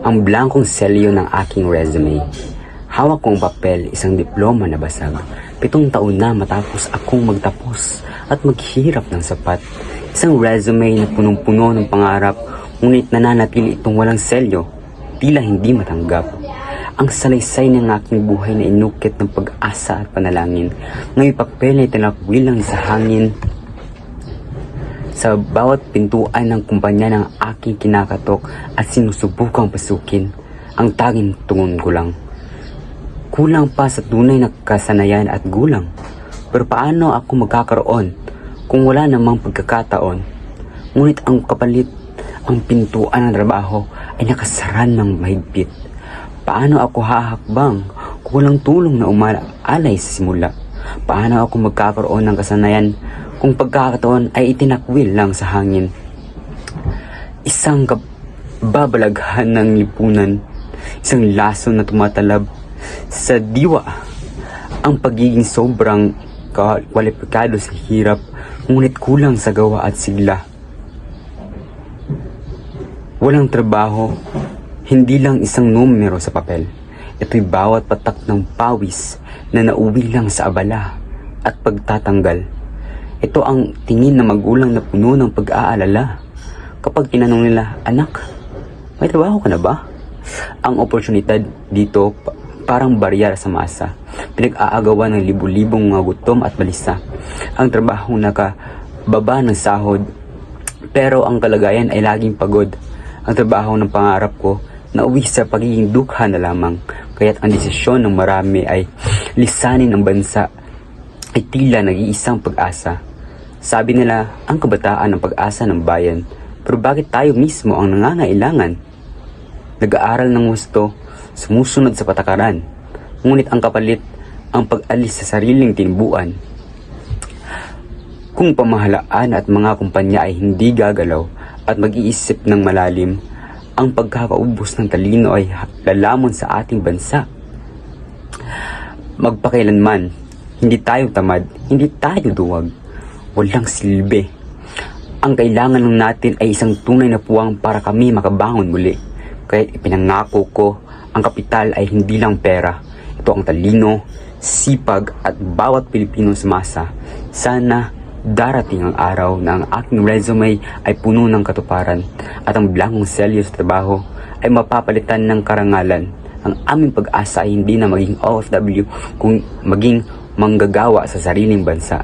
Ang blankong selyo ng aking resume. Hawak kong papel, isang diploma na basag. 7 taon na matapos akong magtapos at maghirap ng sapat. Isang resume na punong-puno ng pangarap, ngunit nananatili itong walang selyo, tila hindi matanggap. Ang salaysay ng aking buhay na inukit ng pag-asa at panalangin, ngayon papel na itinakwil lang sa hangin. Sa bawat pintuan ng kumpanya ng aking kinakatok at sinusubukang pasukin, ang tanging tungon ko lang. Kulang pa sa tunay na kasanayan at gulang. Pero paano ako magkakaroon kung wala namang pagkakataon? Ngunit ang kapalit, ang pintuan ng trabaho ay nakasara ng mahigpit. Paano ako hahakbang kung walang tulong na umaalay sa simula? Paano ako magkakaroon ng kasanayan kung pagkakataon ay itinakwil lang sa hangin? Isang babalaghan ng lipunan, isang laso na tumatalab sa diwa, ang pagiging sobrang kwalipikado sa hirap, ngunit kulang sa gawa at sigla. Walang trabaho, hindi lang isang numero sa papel. Ito'y bawat patak ng pawis na nauwi lang sa abala at pagtatanggal. Ito ang tingin ng magulang na puno ng pag-aalala. Kapag tinanong nila, "Anak, may trabaho ka na ba?" Ang oportunidad dito parang barya sa masa. Pinag-aagawan ng libu-libong mga gutom at balisa. Ang trabaho nakababa ng sahod, pero ang kalagayan ay laging pagod. Ang trabaho ng pangarap ko, nauwi sa pagiging dukha na lamang. Kaya't ang desisyon ng marami ay lisanin ang bansa ay tila nag-iisang pag-asa. Sabi nila, ang kabataan ang pag-asa ng bayan. Pero bakit tayo mismo ang nangangailangan? Nag-aaral ng gusto, sumusunod sa patakaran. Ngunit ang kapalit, ang pag-alis sa sariling tinubuan. Kung pamahalaan at mga kumpanya ay hindi gagalaw at mag-iisip ng malalim, ang pagkakaubos ng talino ay lalamon sa ating bansa. Magpakailanman, hindi tayo tamad, hindi tayo duwag. Walang silbi. Ang kailangan lang natin ay isang tunay na puwang para kami makabangon muli. Kaya ipinangako ko, ang kapital ay hindi lang pera. Ito ang talino, sipag at bawat Pilipino sa masa. Sana darating ang araw na ang aking resume ay puno ng katuparan at ang blankong selyo sa trabaho ay mapapalitan ng karangalan. Ang aming pag-asa ay hindi na maging OFW kung maging manggagawa sa sariling bansa.